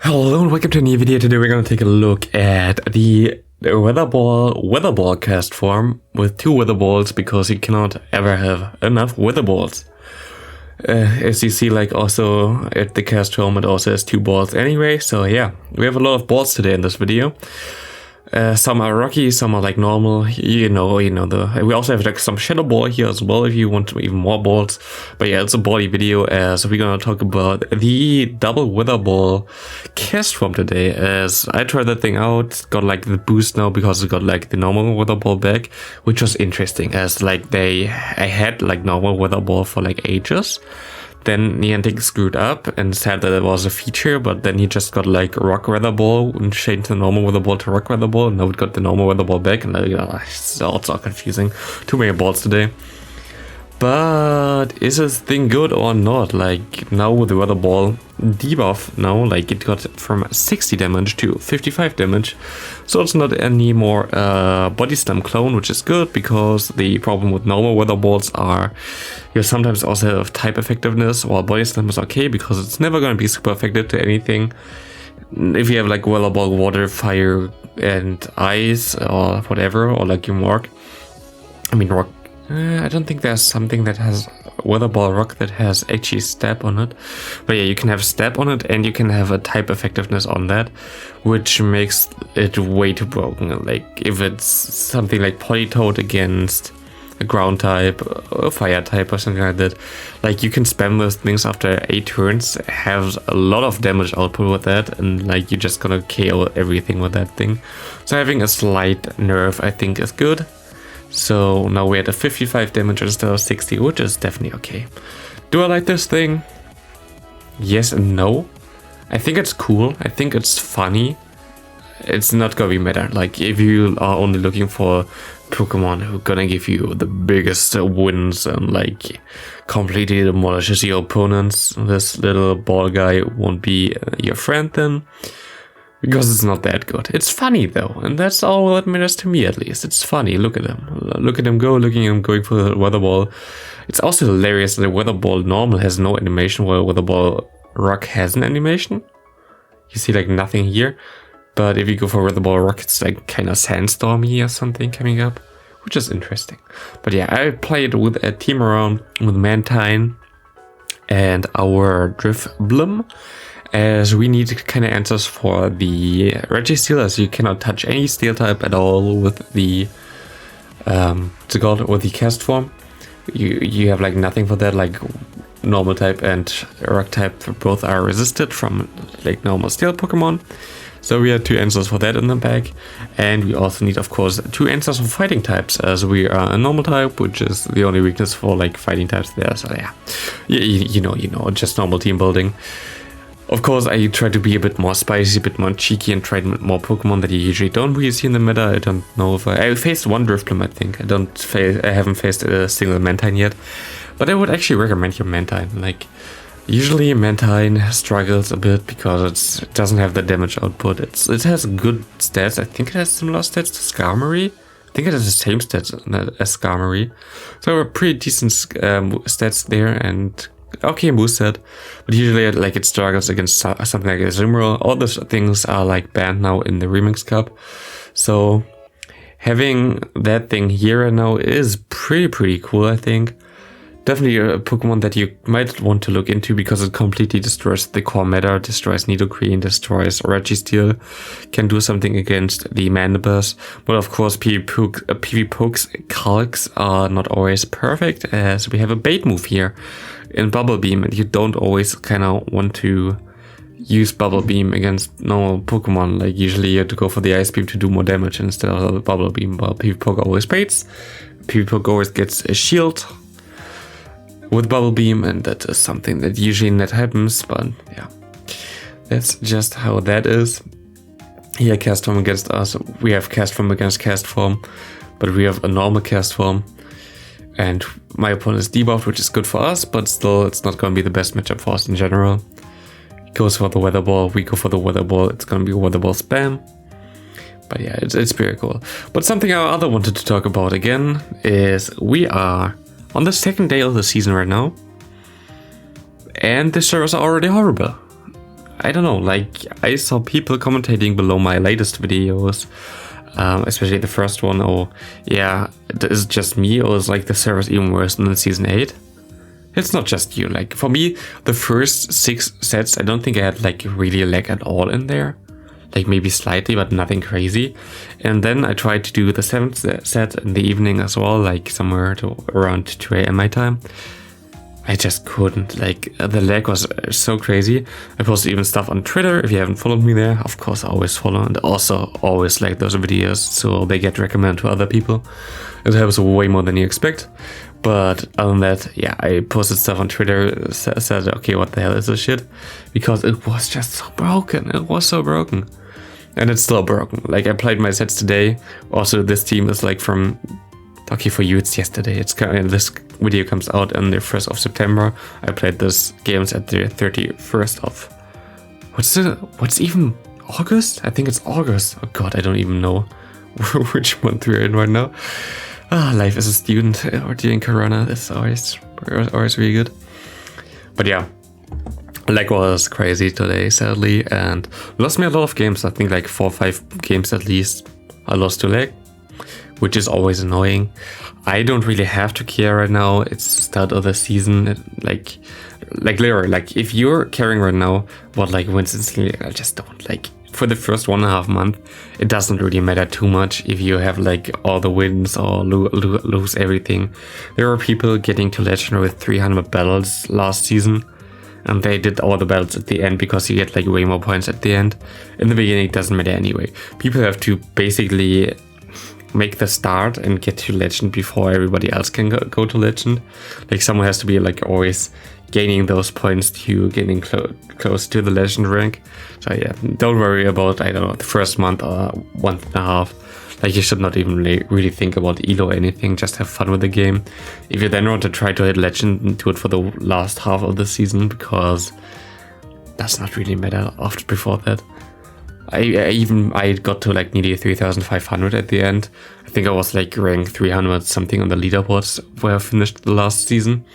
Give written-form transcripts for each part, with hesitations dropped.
Hello and welcome to a new video. Today we're going to take a look at the weather ball cast form with two weather balls, because you cannot ever have enough weather balls. As you see, like also at the cast form, it also has two balls anyway. So yeah, we have a lot of balls today in this video. Some are rocky, some are like normal, we also have like some shadow ball here as well if you want even more balls. But yeah, it's a bally video, as we're gonna talk about the double weather ball cast form today. As I tried that thing out, got like the boost now because it got like the normal weather ball back, which was interesting, as like I had like normal weather ball for like ages. Then NiRiain screwed up and said that it was a feature, but then he just got like rock weather ball and changed the normal weather ball to rock weather ball, and now we got the normal weather ball back, and it's all so confusing. Too many balls today. But is this thing good or not? Like now with the weather ball debuff, now like it got from 60 damage to 55 damage, so it's not any more body slam clone, which is good, because the problem with normal weather balls are you sometimes also have type effectiveness, while body slam is okay because it's never going to be super effective to anything. If you have like weather ball, water, fire, and ice or whatever, or like you rock. I don't think there's something that has weather ball rock that has actually stab on it. But yeah, you can have stab on it and you can have a type effectiveness on that, which makes it way too broken. Like if it's something like Polytoad against a ground type, a fire type or something like that, like you can spam those things after 8 turns, have a lot of damage output with that, and like you're just gonna KO everything with that thing. So having a slight nerf I think is good. So now we're at a 55 damage instead of 60, which is definitely okay. Do I like this thing? Yes and no. I think it's cool. I think it's funny. It's not gonna be meta. Like if you are only looking for Pokemon who are gonna give you the biggest wins and like completely demolishes your opponents, this little ball guy won't be your friend then. Because it's not that good. It's funny though, and that's all that matters to me at least. It's funny. Look at him. Look at him go, looking at him going for the weather ball. It's also hilarious that the weather ball normal has no animation, while weather ball rock has an animation. You see like nothing here. But if you go for weather ball rock, it's like kind of sandstormy or something coming up, which is interesting. But yeah, I played with a team around with Mantine and our Drifblim, as we need kind of answers for the Registeel, as you cannot touch any steel type at all with the with the cast form. You have like nothing for that, like normal type and rock type both are resisted from like normal steel Pokemon. So we had 2 answers for that in the bag, and we also need of course 2 answers for fighting types, as we are a normal type, which is the only weakness for like fighting types there. So yeah, you know, just normal team building. Of course, I try to be a bit more spicy, a bit more cheeky, and try more Pokemon that you usually don't really see in the meta. I don't know if I faced one Drifblim, I think. I haven't faced a single Mantine yet, but I would actually recommend your Mantine. Like, usually Mantine struggles a bit because it doesn't have the damage output. It has good stats. I think it has similar stats to Skarmory. I think it has the same stats as Skarmory. So pretty decent stats there, and okay moveset, but usually like it struggles against something like a Zimro. All those things are like banned now in the Remix Cup, so having that thing here right now is pretty cool. I think definitely a Pokemon that you might want to look into, because it completely destroys the core meta, destroys Nidoqueen, destroys Registeel, can do something against the Mandibus. But of course PvP Pokes calcs are not always perfect, as we have a bait move here in Bubble Beam, and you don't always kind of want to use Bubble Beam against normal Pokemon. Like usually you have to go for the Ice Beam to do more damage instead of the Bubble Beam, but PvP Poke always baits. PvP Poke always gets a shield with Bubble Beam, and that is something that usually not happens, but yeah, that's just how that is. Here Castform against us, we have Castform against Castform, but we have a normal Castform, and my opponent is debuffed, which is good for us, but still it's not going to be the best matchup for us in general. He goes for the weather ball, we go for the weather ball, it's going to be a weather ball spam. But yeah, it's pretty cool. But something I other wanted to talk about again is we are on the 2nd day of the season right now, and the servers are already horrible. I don't know, like I saw people commentating below my latest videos, especially the first one, or yeah, is it just me, or is like the servers even worse than in season 8? It's not just you, like for me, the first 6 sets, I don't think I had like really lag at all in there. Like maybe slightly, but nothing crazy. And then I tried to do the 7th set in the evening as well, like somewhere to around 2 AM my time. I just couldn't, like the lag was so crazy. I posted even stuff on Twitter. If you haven't followed me there, of course I always follow, and also always like those videos so they get recommended to other people. It helps way more than you expect. But other than that, yeah, I posted stuff on Twitter, said okay, what the hell is this shit? Because it was just so broken. It was so broken. And it's still broken. Like I played my sets today. Also, this team is like from, okay, for you it's yesterday. It's this video comes out on the 1st of September. I played this games at the 31st of, what's even August? I think it's August. Oh God, I don't even know which month we're in right now. Life as a student or during Corona is always really good. But yeah, lag was crazy today, sadly, and lost me a lot of games. I think like 4 or 5 games at least I lost to lag, which is always annoying. I don't really have to care right now. It's start of the season. Like literally, like if you're caring right now what like wins instantly, I just don't like. For the first 1.5 months, it doesn't really matter too much if you have like all the wins or lose everything. There are people getting to Legend with 300 battles last season, and they did all the battles at the end because you get like way more points at the end. In the beginning, it doesn't matter anyway. People have to basically make the start and get to Legend before everybody else can go to Legend. Like someone has to be like always gaining those points to getting close to the Legend rank. So yeah, don't worry about, I don't know, the first month or 1.5. Like you should not even really think about elo or anything, just have fun with the game. If you then want to try to hit Legend, do it for the last half of the season, because does not really matter after before that. I got to like nearly 3,500 at the end. I think I was like rank 300 something on the leaderboards where I finished the last season.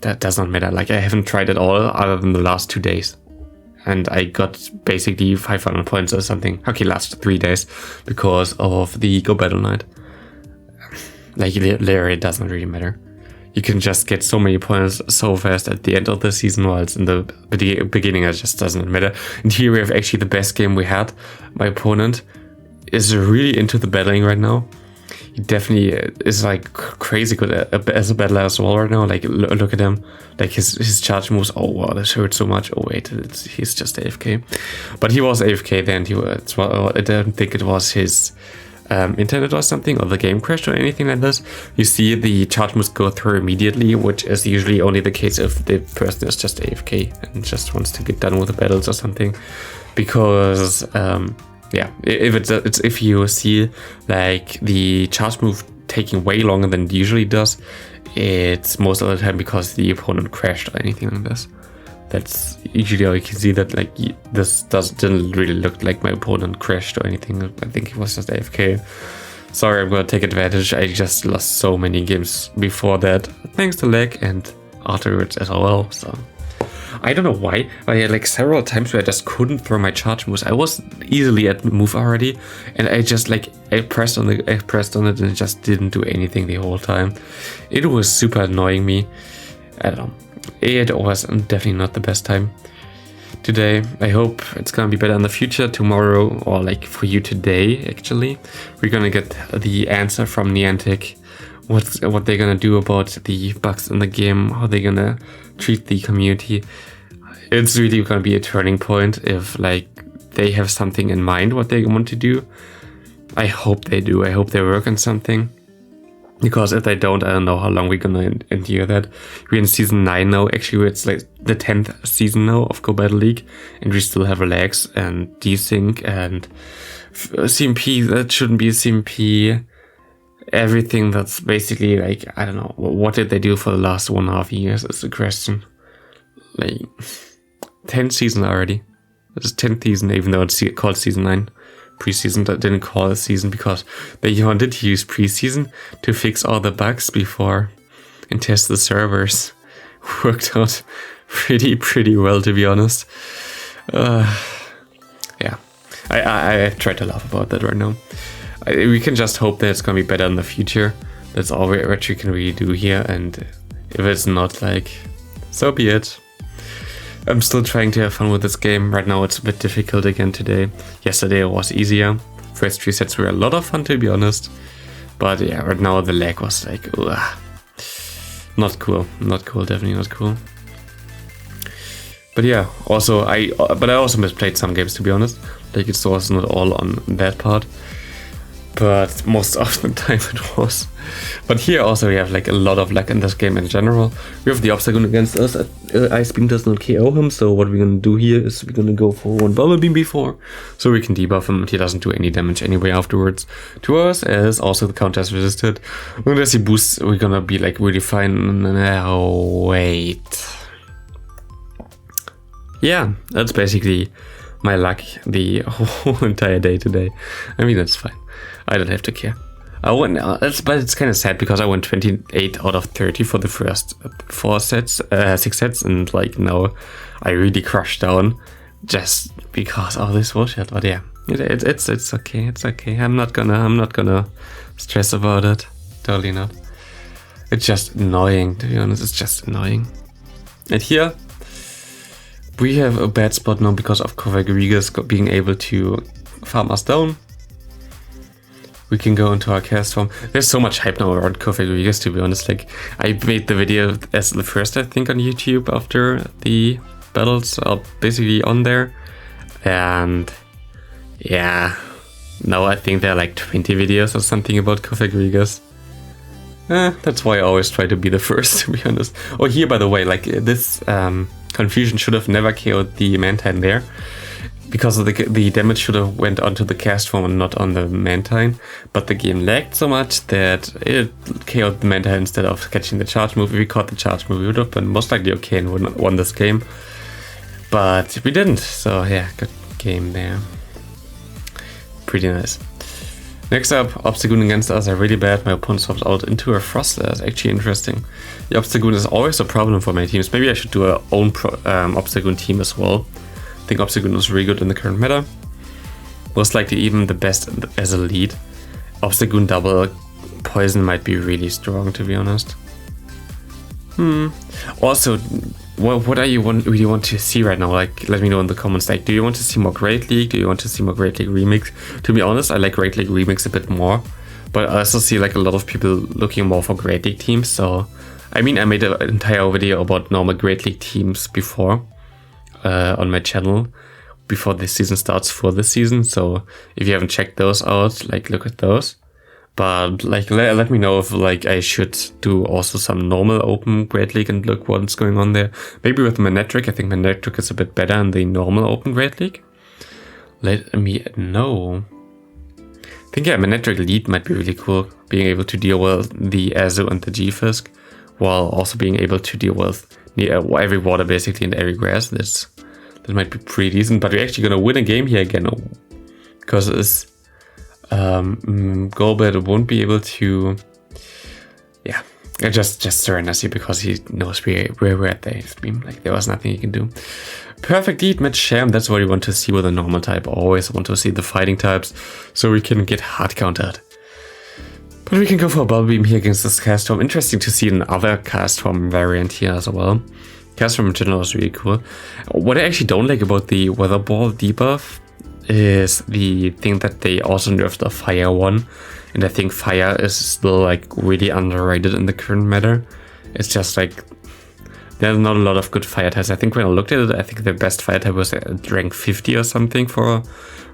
That does not matter. Like I haven't tried it all other than the last 2 days. And I got basically 500 points or something. Okay, last 3 days because of the Go Battle Night. Like literally, it doesn't really matter. You can just get so many points so fast at the end of the season, while it's in the beginning it just doesn't matter. And here we have actually the best game we had. My opponent is really into the battling right now. He definitely is like crazy good as a battler as well right now. Like look at him, like his charge moves. Oh wow, this hurt so much. Oh wait, he's just AFK. But he was AFK then. I don't think it was his internet or something, or the game crashed or anything like this. You see the charge moves go through immediately, which is usually only the case if the person is just AFK and just wants to get done with the battles or something. Because yeah, if you see like the charge move taking way longer than it usually does, it's most of the time because the opponent crashed or anything like this. That's usually how you can see that, like this didn't really look like my opponent crashed or anything. I think he was just AFK. Sorry, I'm gonna take advantage. I just lost so many games before that, thanks to lag, and afterwards as well. So I don't know why. I had like several times where I just couldn't throw my charge moves. I was easily at move already, and I just like I pressed on it and it just didn't do anything the whole time. It was super annoying me. I don't know. It was definitely not the best time today. I hope it's gonna be better in the future. Tomorrow, or like for you today, actually, we're gonna get the answer from Niantic. What they're gonna do about the bugs in the game, how they're gonna treat the community. It's really gonna be a turning point if like they have something in mind what they want to do. I hope they do. I hope they work on something. Because if they don't, I don't know how long we're gonna endure that. We're in season 9 now. Actually, it's like the 10th season now of Go Battle League, and we still have lags and desync and CMP that shouldn't be a CMP. Everything that's basically like, I don't know, what did they do for the last 1.5 years is the question. Like 10th season already. It's 10th season, even though it's called season 9. Preseason, that didn't call it season because they wanted to use preseason to fix all the bugs before and test the servers. Worked out pretty well, to be honest. Yeah, I try to laugh about that right now. We can just hope that it's gonna be better in the future. That's all what we can really do here, and if it's not, like, so be it. I'm still trying to have fun with this game. Right now it's a bit difficult again today. Yesterday it was easier. First 3 sets were a lot of fun, to be honest. But yeah, right now the lag was like, ugh. Not cool, definitely not cool. But yeah, also I also misplayed some games, to be honest. Like, it's also not all on that part, but most of the time it was. But here also we have like a lot of luck in this game in general. We have the Obstagoon against us. Ice Beam does not KO him, so what we're gonna do here is we're gonna go for 1 Bubble Beam before, so we can debuff him and he doesn't do any damage anyway afterwards to us, as also the counter is resisted. And as he boosts, we're gonna be like really fine. Oh, wait. Yeah, that's basically my luck the whole entire day today. I mean, that's fine. I don't have to care. But it's kind of sad because I won 28 out of 30 for the first 6 sets, and like now I really crushed down just because of this bullshit. But yeah, it's okay. It's okay. I'm not gonna stress about it. Totally not. It's just annoying, to be honest. It's just annoying. And here we have a bad spot now because of Kaiwei being able to farm us down. We can go into our Castform. There's so much hype now around Kaiwei, to be honest. Like, I made the video as the first, I think, on YouTube after the battles are basically on there. And yeah, now I think there are like 20 videos or something about Kaiwei. That's why I always try to be the first, to be honest. Oh, here, by the way, like, this confusion should have never KO'd the Mantine there, because of the damage should have went onto the Castform and not on the Mantine, but the game lagged so much that it KO'd the Mantine instead of catching the charge move. If we caught the charge move, we would have been most likely okay and won this game, but we didn't, so yeah, good game there. Pretty nice. Next up, Obstagoon against us are really bad. My opponent swaps out into a Frostler. That's actually interesting. The Obstagoon is always a problem for my teams. Maybe I should do our own Obstagoon team as well. I think Obstagoon is really good in the current meta. Most likely even the best as a lead. Obstagoon double poison might be really strong, to be honest. Also, what do you really want to see right now? Like, let me know in the comments. Like, do you want to see more Great League? Do you want to see more Great League Remix? To be honest, I like Great League Remix a bit more, but I also see like a lot of people looking more for Great League teams. So, I mean, I made an entire video about normal Great League teams before on my channel before this season starts for this season. So, if you haven't checked those out, like, look at those. But like, let me know if like I should do also some normal open Great League and look what's going on there. Maybe with Manectric. I think Manectric is a bit better in the normal open Great League. Let me know. I think, yeah, Manectric lead might be really cool. Being able to deal with the Azu and the G-Fisk, while also being able to deal with every water basically and every grass. That might be pretty decent. But we're actually gonna win a game here again, because it's Golbat won't be able to, yeah, just surrender here because he knows we're at the 8th beam. Like, there was nothing he can do. Perfect lead match Sham. That's what you want to see with a normal type. Always want to see the fighting types so we can get hard countered. But we can go for a Bubble Beam here against this Castform. Interesting to see another Castform variant here as well. Castform in general is really cool. What I actually don't like about the Weather Ball debuff is the thing that they also nerfed the fire one, and I think fire is still like really underrated in the current meta. It's just like there's not a lot of good fire types. I think when I looked at it, I think the best fire type was at rank 50 or something for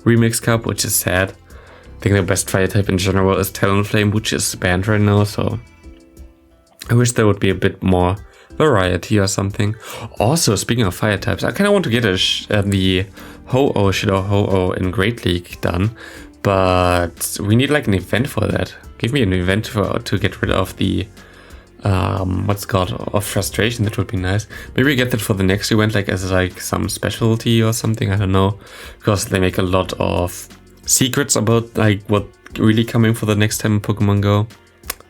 Remix Cup, which is sad. I think the best fire type in general is Talonflame, which is banned right now, so I wish there would be a bit more variety or something. Also, speaking of fire types, I kind of want to get the Ho-Oh, Shadow Ho-Oh in Great League done, but we need like an event for that. Give me an event to get rid of the what's it called, of frustration. That would be nice. Maybe we get that for the next event, like as like some specialty or something. I don't know, because they make a lot of secrets about like what really coming for the next time in Pokemon Go.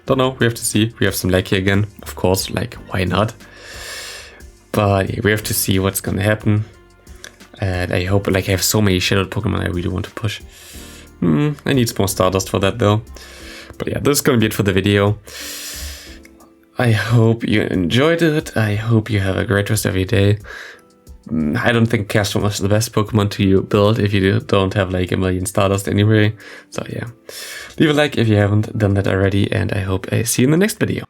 Don't know. We have to see. We have some lag here again, of course. Like, why not? But yeah, we have to see what's gonna happen. And I hope, like, I have so many shadowed Pokemon I really want to push. I need some more Stardust for that though. But yeah, this is gonna be it for the video. I hope you enjoyed it. I hope you have a great rest of your day. I don't think Castform is the best Pokemon to build if you don't have like a million Stardust anyway. So yeah, leave a like if you haven't done that already, and I hope I see you in the next video.